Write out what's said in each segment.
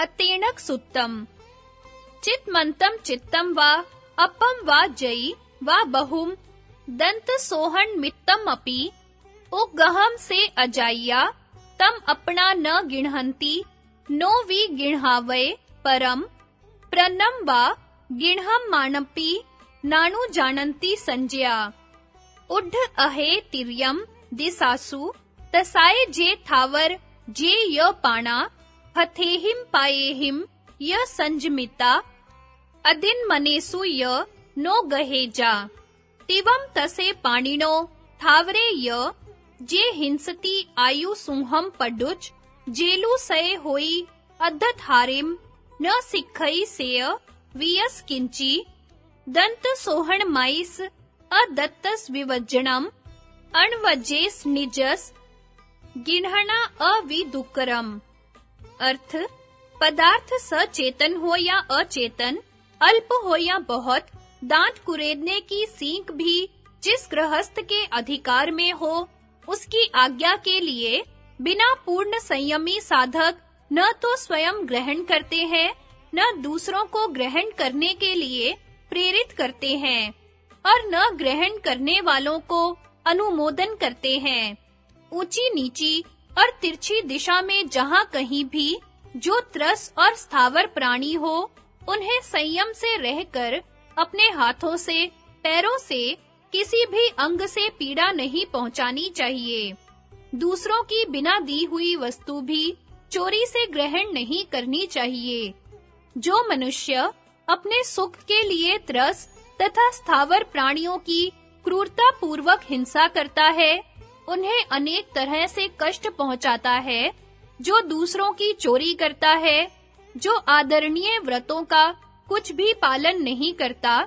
अतेणक सुत्तम। चित्मन्तं चित्तं वा अपम वा जयी वा बहुम दंत सोहन मित्तम अपि उगहम से अजाया तम अपना न गिणहंती नो वि गिणहावय परम प्रनम वा गिणहम मानपि नानु जानन्ति संज्ञा। उड्ढ अहे तिर्यम दिसासु तसाए जे थावर जे य पाणा हथेहिम पाएहिम य संजमिता अदिन मनेसु य नो गहेजा तिवम तसे पाणिनो थावरे य जे हिंसति आयु सुहम पडुच जेलु सय होई अद्धत हारिम न सिखई सेय वियस किंची दंत सोहन माइस अदत्तस विवज्जनम अणवजेस निजस गिणहना अविदुकरम। अर्थ, पदार्थ सचेतन हो या अचेतन, अल्प हो या बहुत, दांत कुरेदने की सीख भी जिस गृहस्थ के अधिकार में हो, उसकी आज्ञा के लिए बिना पूर्ण संयमी साधक न तो स्वयं ग्रहण करते हैं, न दूसरों को ग्रहण करने के लिए प्रेरित करते हैं, और न ग्रहण करने वालों को अनुमोदन करते हैं। ऊंची नीची और तिरछी दिशा में जहाँ कहीं भी जो त्रस और स्थावर प्राणी हो, उन्हें संयम से रहकर अपने हाथों से, पैरों से, किसी भी अंग से पीड़ा नहीं पहुंचानी चाहिए। दूसरों की बिना दी हुई वस्तु भी चोरी से ग्रहण नहीं करनी चाहिए। जो मनुष्य अपने सुख के लिए त्रस तथा स्थावर प्राणियों की क्रूरता पूर्वक हिंसा करता है, उन्हें अनेक तरह से कष्ट पहुंचाता है, जो दूसरों की चोरी करता है, जो आदरणीय व्रतों का कुछ भी पालन नहीं करता,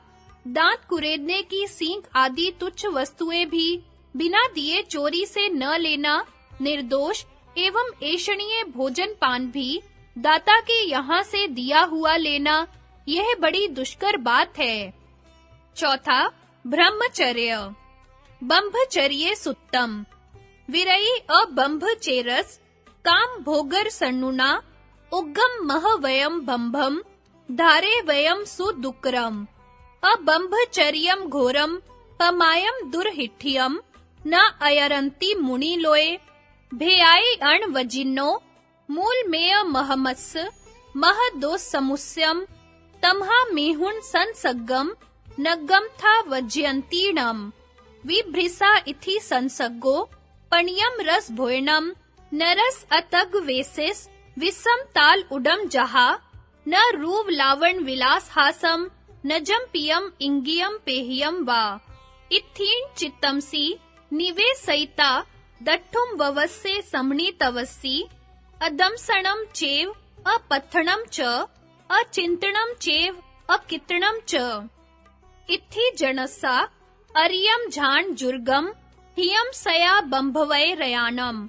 दांत कुरेदने की सींग आदि तुच्छ वस्तुएं भी बिना दिए चोरी से न लेना, निर्दोष एवं ऐषणीय भोजन पान भी दाता के यहाँ से दिया हुआ लेना, यह बड़ी दुष्कर बात है। चौथा, ब्रह्मचर्य। बंभचर्ये सुत्तम। विरयी अबंभचेरस काम भोगर सन्नुना उग्गम महवयम बंभम धारे वयम सुदुक्रम। अबंभचर्यम घोरम पमायम दुर्हिठ्यम न अयरंती मुनिलोए भेयाई अण वजिन्नो मूल मेय महमस्स महदोस समुस्यम तमहा मेहुन संसग्गम नग्गम था वज्यंतीणम विभ्रिसा इथि संसग्गो पणियम रस भोयनम नरस अतग वेसिस विसम ताल उडम जहा न रूव लावण विलास हासम नजम पियम इंगियम पेहियम वा इत्थीन चित्तमसी निवेसयिता दट्ठुम ववस्से समणी तवस्सी अदमसणम चेव अपत्थणम च अचिंतनम चेव अकितणम च इत्थि जनसा अरियम झान जुर्गम हियम सया बंभवय रयानम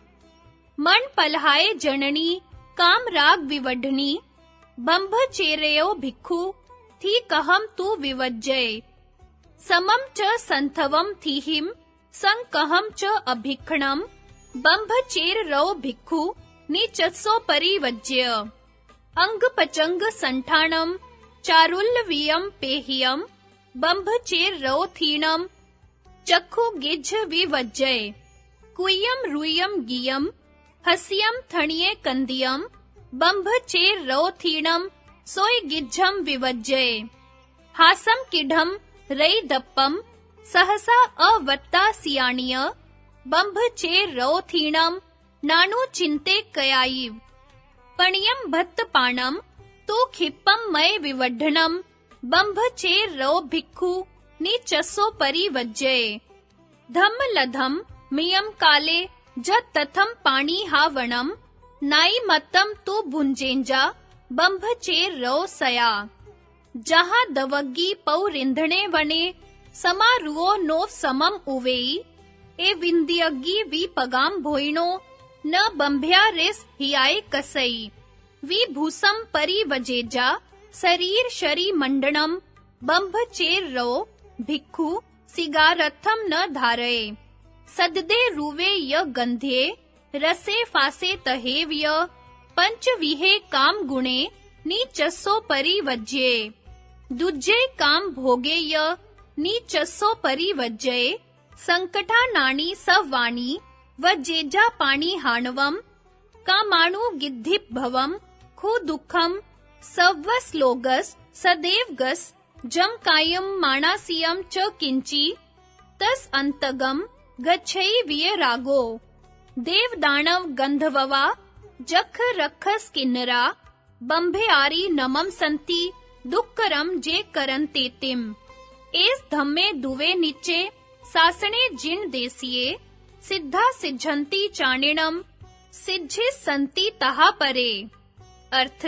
मन पलहाय जननी काम राग विवढनी बंभचेरयो भिक्खु थी कहम तु विवज्जय समम च संथवम थीहिम संकहम च अभिक्षणम बंभचेर रौ भिक्खु नीचत्सो परिवज्य अंग पचंग संठाणम चारुल्लवियम पेहियम बंभचेर रौ थीणम चक्षु गिज्झ विवज्जय कुयम रुयम गियम हसियम थणिये कंदियम बंभचेर रौ थीणम सोय गिज्झम विवज्जय हासम किढम रई दप्पम सहसा अवत्ता सियाणिय बंभचेर रौ थीणम नानु चिंते कयायिव पणियम भत्त पाणम तो खिप्पम मय विवड्ढनम बंभचेर रौ भिक्खु नीचस्सो परिवज्जय धम्म लधम मियम काले जत तथम पाणी हावणम नाई मत्तम तु भुंजेंजा बंभचेर रौ सया जहाँ दवग्गी पौ रिंधणे वने समारुओ नो समम उवेई ए विंध्यग्गी वी पगाम भोइणो न बंभ्या रिस हियाए कसई वी भूसम परिवजेजा शरीर शरी मंडनम बंभचेर रौ भिक्खु सिगारथम न धारये सददे रुवे य गंध्ये रसे फासे तहेव्य पंच विहे काम गुणे नीचस्सो परिवज्ये दुज्जे काम भोगेय नीचस्सो परिवज्ये संकटानानि सवाणी वज्जेजा पाणी हाणवम कामाणु गिद्धिप भवम खु दुःखम सव्वस्लोगस सदेवगस जम कायम मानासियम च किंची तस अंतगम गच्छई वियरागो देव दानव गंधववा जख रखस किन्नरा बंभे आरी नमम संति दुक्करम जे करंतेतिम एस धम्मे दुवे नीचे सासणे जिन देसिये सिद्धा सिद्धंती चाणिणम सिद्धि संति तहा परे। अर्थ,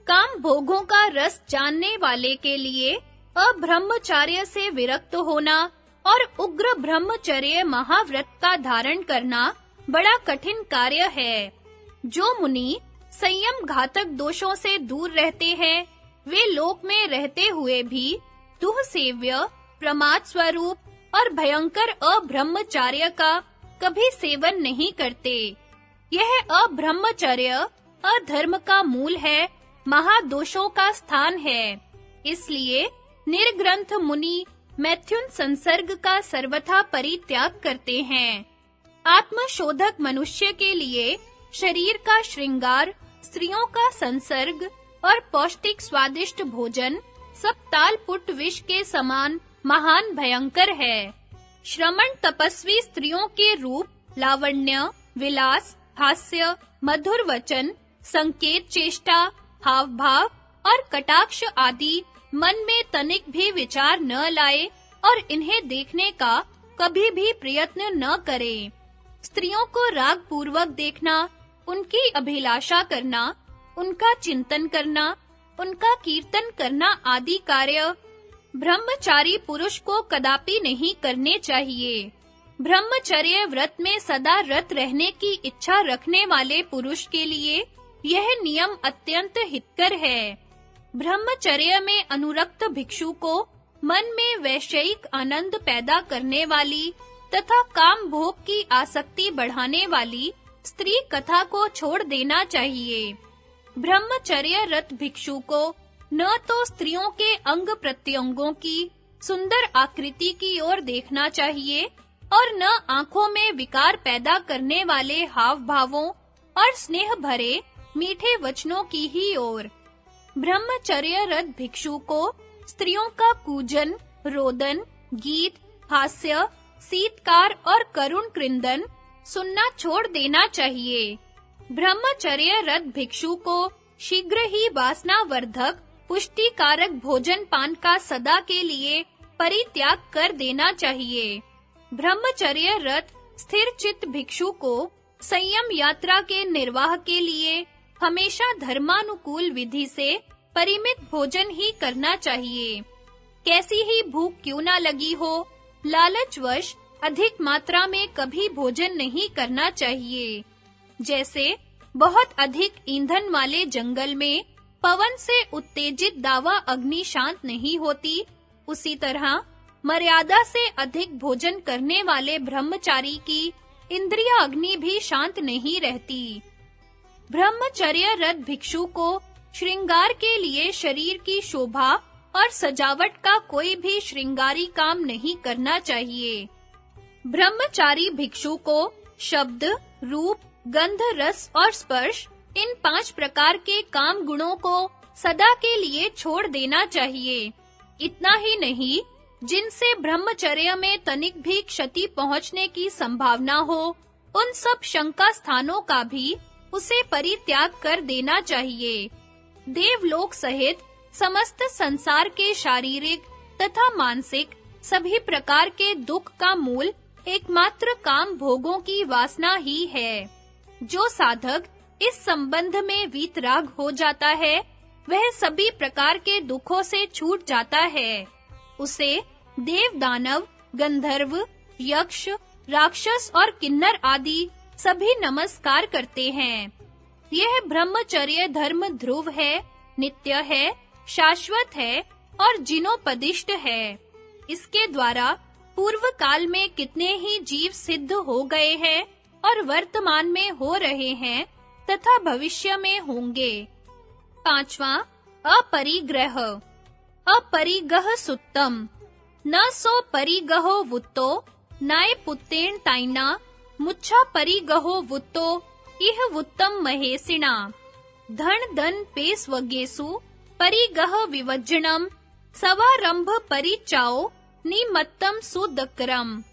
काम भोगों का रस जानने वाले के लिए अब्रह्मचार्य से विरक्त होना और उग्र ब्रह्मचर्य महाव्रत का धारण करना बड़ा कठिन कार्य है। जो मुनि संयम घातक दोषों से दूर रहते हैं, वे लोक में रहते हुए भी दुह सेव्य, प्रमाद स्वरूप और भयंकर अब्रह्मचार्य का कभी सेवन नहीं करते। यह अब्रह्मचर्य अधर्म का मूल है, महादोषों का स्थान है। इसलिए निर्ग्रंथ मुनि मैथुन संसर्ग का सर्वथा परित्याग करते हैं। आत्मशोधक मनुष्य के लिए शरीर का श्रृंगार, स्त्रियों का संसर्ग और पौष्टिक स्वादिष्ट भोजन सब तालपुट विष के समान महान भयंकर है। श्रमण तपस्वी स्त्रियों के रूप, लावण्य, विलास, हास्य, मधुर वचन, संकेत चेष्टा, हाव भाव और कटाक्ष आदि मन में तनिक भी विचार न लाए और इन्हें देखने का कभी भी प्रयत्न न करे। स्त्रियों को राग पूर्वक देखना, उनकी अभिलाषा करना, उनका चिंतन करना, उनका कीर्तन करना आदि कार्य ब्रह्मचारी पुरुष को कदापि नहीं करने चाहिए। ब्रह्मचर्य व्रत में सदा रत रहने की इच्छा रखने वाले पुरुष के लिए यह नियम अत्यंत हितकर है। ब्रह्मचर्य में अनुरक्त भिक्षु को मन में वैषयिक आनंद पैदा करने वाली तथा काम भोग की आसक्ति बढ़ाने वाली स्त्री कथा को छोड़ देना चाहिए। ब्रह्मचर्य रत भिक्षु को न तो स्त्रियों के अंग प्रत्यंगों की सुंदर आकृति की ओर देखना चाहिए और न आंखों में विकार पैदा करने वाले हाव भावों और स्नेह भरे मीठे वचनों की ही ओर। ब्रह्मचर्य रत भिक्षु को स्त्रियों का कूजन, रोदन, गीत, हास्य, सीतकार और करुण क्रंदन सुनना छोड़ देना चाहिए। ब्रह्मचर्य रत भिक्षु को शीघ्र ही वासनावर्धक पुष्टिकारक भोजन पान का सदा के लिए परित्याग कर देना चाहिए। ब्रह्मचर्य रत स्थिर चित्त भिक्षु को संयम यात्रा के निर्वाह के लिए हमेशा धर्मानुकूल विधि से परिमित भोजन ही करना चाहिए। कैसी ही भूख क्यों ना लगी हो, लालचवश अधिक मात्रा में कभी भोजन नहीं करना चाहिए। जैसे बहुत अधिक ईंधन वाले जंगल में पवन से उत्तेजित दावा अग्नि शांत नहीं होती, उसी तरह मर्यादा से अधिक भोजन करने वाले ब्रह्मचारी की इंद्रिय अग्नि भी शांत नहीं रहती। ब्रह्मचर्य रत भिक्षु को श्रृंगार के लिए शरीर की शोभा और सजावट का कोई भी श्रृंगारी काम नहीं करना चाहिए। ब्रह्मचारी भिक्षु को शब्द, रूप, गंध, रस और स्पर्श इन 5 प्रकार के काम गुणों को सदा के लिए छोड़ देना चाहिए। इतना ही नहीं, जिनसे ब्रह्मचर्य में तनिक भी क्षति पहुंचने की संभावना हो, उन सब शंका स्थानों का भी उसे परित्याग कर देना चाहिए। देवलोक सहित समस्त संसार के शारीरिक तथा मानसिक सभी प्रकार के दुख का मूल एकमात्र काम भोगों की वासना ही है। जो साधक इस संबंध में वीतराग हो जाता है, वह सभी प्रकार के दुखों से छूट जाता है। उसे देव, दानव, गंधर्व, यक्ष, राक्षस और किन्नर आदि सभी नमस्कार करते हैं। यह ब्रह्मचर्य धर्म ध्रुव है, नित्य है, शाश्वत है और जिनोपदिष्ट है। इसके द्वारा पूर्व काल में कितने ही जीव सिद्ध हो गए हैं और वर्तमान में हो रहे हैं तथा भविष्य में होंगे। 5वां अपरिग्रह। अपरिगह सुत्तम न सो परिगहो वुत्तो नाय पुत्तेन ताइना मुच्छा परिगहो वुत्तो इह वुत्तम महेसिना। धन धन पेस्वगेसु परिगह विवज्जनम सवारंभ परिचाओ निमत्तम सुदक्रम।